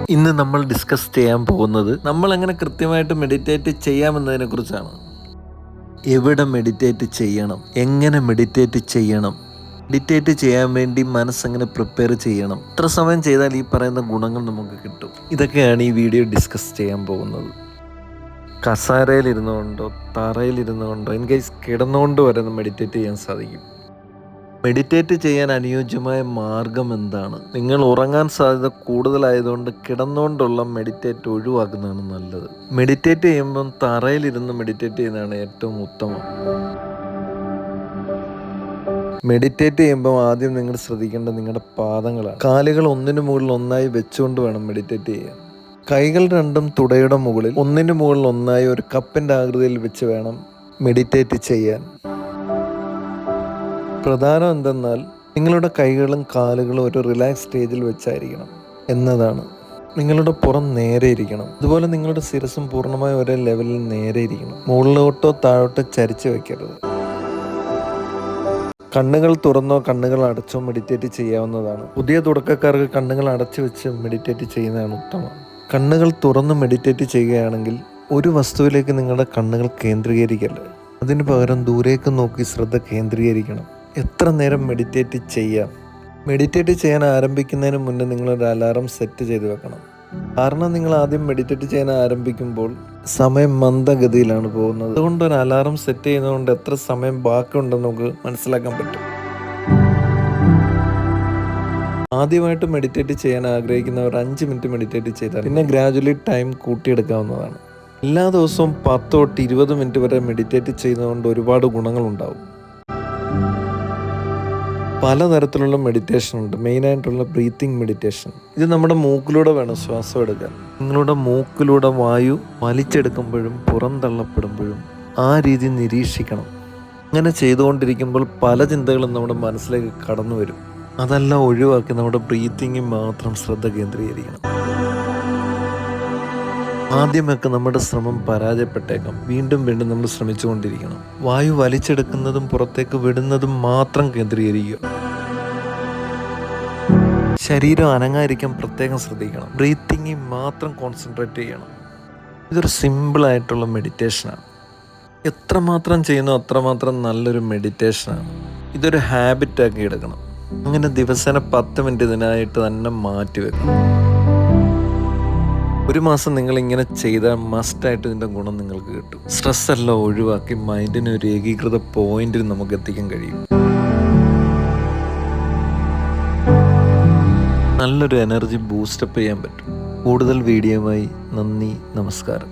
ഇന്ന് നമ്മൾ ഡിസ്കസ് ചെയ്യാൻ പോകുന്നത് നമ്മൾ എങ്ങനെ കൃത്യമായിട്ട് മെഡിറ്റേറ്റ് ചെയ്യാമെന്നതിനെ കുറിച്ചാണ്. എവിടെ മെഡിറ്റേറ്റ് ചെയ്യണം, എങ്ങനെ മെഡിറ്റേറ്റ് ചെയ്യണം, മെഡിറ്റേറ്റ് ചെയ്യാൻ വേണ്ടി മനസ്സെങ്ങനെ പ്രിപ്പയർ ചെയ്യണം, എത്ര സമയം ചെയ്താൽ ഈ പറയുന്ന ഗുണങ്ങൾ നമുക്ക് കിട്ടും, ഇതൊക്കെയാണ് ഈ വീഡിയോ ഡിസ്കസ് ചെയ്യാൻ പോകുന്നത്. കസാരയിലിരുന്നുകൊണ്ടോ തറയിലിരുന്നുകൊണ്ടോ ഇൻ കേസ് കിടന്നുകൊണ്ട് വരെ മെഡിറ്റേറ്റ് ചെയ്യാൻ സാധിക്കും. മെഡിറ്റേറ്റ് ചെയ്യാൻ അനുയോജ്യമായ മാർഗം എന്താണ്? നിങ്ങൾ ഉറങ്ങാൻ സാധ്യത കൂടുതലായതുകൊണ്ട് കിടന്നുകൊണ്ടുള്ള മെഡിറ്റേറ്റ് ഒഴിവാക്കുന്നതാണ് നല്ലത്. മെഡിറ്റേറ്റ് ചെയ്യുമ്പം തറയിലിരുന്ന് മെഡിറ്റേറ്റ് ചെയ്യുന്നതാണ് ഏറ്റവും ഉത്തമം. മെഡിറ്റേറ്റ് ചെയ്യുമ്പോൾ ആദ്യം നിങ്ങൾ ശ്രദ്ധിക്കേണ്ടത് നിങ്ങളുടെ പാദങ്ങളാണ്. കാലുകൾ ഒന്നിനു മുകളിൽ ഒന്നായി വെച്ചുകൊണ്ട് വേണം മെഡിറ്റേറ്റ് ചെയ്യാൻ. കൈകൾ രണ്ടും തുടയുടെ മുകളിൽ ഒന്നിനു മുകളിൽ ഒന്നായി ഒരു കപ്പിൻ്റെ ആകൃതിയിൽ വെച്ച് വേണം മെഡിറ്റേറ്റ് ചെയ്യാൻ. പ്രധാനം എന്തെന്നാൽ നിങ്ങളുടെ കൈകളും കാലുകളും ഒരു റിലാക്സ് സ്റ്റേജിൽ വെച്ചായിരിക്കണം എന്നതാണ്. നിങ്ങളുടെ പുറം നേരെ ഇരിക്കണം. അതുപോലെ നിങ്ങളുടെ ശിരസും പൂർണ്ണമായ ഒരേ ലെവലിൽ നേരെ ഇരിക്കണം. മുകളിലോട്ടോ താഴോട്ടോ ചരിച്ചു വെക്കരുത്. കണ്ണുകൾ തുറന്നോ കണ്ണുകൾ അടച്ചോ മെഡിറ്റേറ്റ് ചെയ്യാവുന്നതാണ്. പുതിയ തുടക്കക്കാർക്ക് കണ്ണുകൾ അടച്ചു വെച്ച് മെഡിറ്റേറ്റ് ചെയ്യുന്നതാണ് ഉത്തമം. കണ്ണുകൾ തുറന്ന് മെഡിറ്റേറ്റ് ചെയ്യുകയാണെങ്കിൽ ഒരു വസ്തുവിലേക്ക് നിങ്ങളുടെ കണ്ണുകൾ കേന്ദ്രീകരിക്കരുത്. അതിന് പകരം ദൂരേക്ക് നോക്കി ശ്രദ്ധ കേന്ദ്രീകരിക്കണം. എത്ര നേരം മെഡിറ്റേറ്റ് ചെയ്യാം? മെഡിറ്റേറ്റ് ചെയ്യാൻ ആരംഭിക്കുന്നതിന് മുന്നേ നിങ്ങളൊരു അലാറം സെറ്റ് ചെയ്ത് വെക്കണം. കാരണം നിങ്ങൾ ആദ്യം മെഡിറ്റേറ്റ് ചെയ്യാൻ ആരംഭിക്കുമ്പോൾ സമയം മന്ദഗതിയിലാണ് പോകുന്നത്. അതുകൊണ്ട് ഒരു അലാറം സെറ്റ് ചെയ്യുന്നതുകൊണ്ട് എത്ര സമയം ബാക്കിയുണ്ടെന്ന് നമുക്ക് മനസ്സിലാക്കാൻ പറ്റും. ആദ്യമായിട്ട് മെഡിറ്റേറ്റ് ചെയ്യാൻ ആഗ്രഹിക്കുന്നവർ 5 മിനിറ്റ് മെഡിറ്റേറ്റ് ചെയ്താൽ പിന്നെ ഗ്രാജുവലി ടൈം കൂട്ടിയെടുക്കാവുന്നതാണ്. എല്ലാ ദിവസവും 10 തൊട്ട് 20 മിനിറ്റ് വരെ മെഡിറ്റേറ്റ് ചെയ്യുന്നതുകൊണ്ട് ഒരുപാട് ഗുണങ്ങളുണ്ടാവും. പലതരത്തിലുള്ള മെഡിറ്റേഷൻ ഉണ്ട്. മെയിനായിട്ടുള്ള ബ്രീത്തിങ് മെഡിറ്റേഷൻ. ഇത് നമ്മുടെ മൂക്കിലൂടെ വേണം ശ്വാസം എടുക്കാൻ. നിങ്ങളുടെ മൂക്കിലൂടെ വായു വലിച്ചെടുക്കുമ്പോഴും പുറന്തള്ളപ്പെടുമ്പോഴും ആ രീതി നിരീക്ഷിക്കണം. അങ്ങനെ ചെയ്തുകൊണ്ടിരിക്കുമ്പോൾ പല ചിന്തകളും നമ്മുടെ മനസ്സിലേക്ക് കടന്നു വരും. അതെല്ലാം ഒഴിവാക്കി നമ്മുടെ ബ്രീത്തിങ്ങിൽ മാത്രം ശ്രദ്ധ കേന്ദ്രീകരിക്കണം. ആദ്യമൊക്കെ നമ്മുടെ ശ്രമം പരാജയപ്പെട്ടേക്കാം. വീണ്ടും വീണ്ടും നമ്മൾ ശ്രമിച്ചുകൊണ്ടിരിക്കണം. വായു വലിച്ചെടുക്കുന്നതും പുറത്തേക്ക് വിടുന്നതും മാത്രം കേന്ദ്രീകരിക്കുക. ശരീരം അനങ്ങാതിരിക്കാൻ പ്രത്യേകം ശ്രദ്ധിക്കണം. ബ്രീത്തിങ്ങിൽ മാത്രം കോൺസെൻട്രേറ്റ് ചെയ്യണം. ഇതൊരു സിമ്പിളായിട്ടുള്ള മെഡിറ്റേഷനാണ്. എത്രമാത്രം ചെയ്യുന്നോ അത്രമാത്രം നല്ലൊരു മെഡിറ്റേഷനാണ്. ഇതൊരു ഹാബിറ്റാക്കി എടുക്കണം. അങ്ങനെ ദിവസേന 10 മിനിറ്റ് ഇതിനായിട്ട് തന്നെ മാറ്റി വെക്കണം. ഒരു മാസം നിങ്ങൾ ഇങ്ങനെ ചെയ്താൽ മസ്റ്റായിട്ട് ഇതിൻ്റെ ഗുണം നിങ്ങൾക്ക് കിട്ടും. സ്ട്രെസ് എല്ലാം ഒഴിവാക്കി മൈൻഡിന് ഒരു ഏകീകൃത പോയിന്റിൽ നമുക്ക് എത്തിക്കാൻ കഴിയും. നല്ലൊരു എനർജി ബൂസ്റ്റപ്പ് ചെയ്യാൻ പറ്റും. കൂടുതൽ വീഡിയോയുമായി നന്ദി, നമസ്കാരം.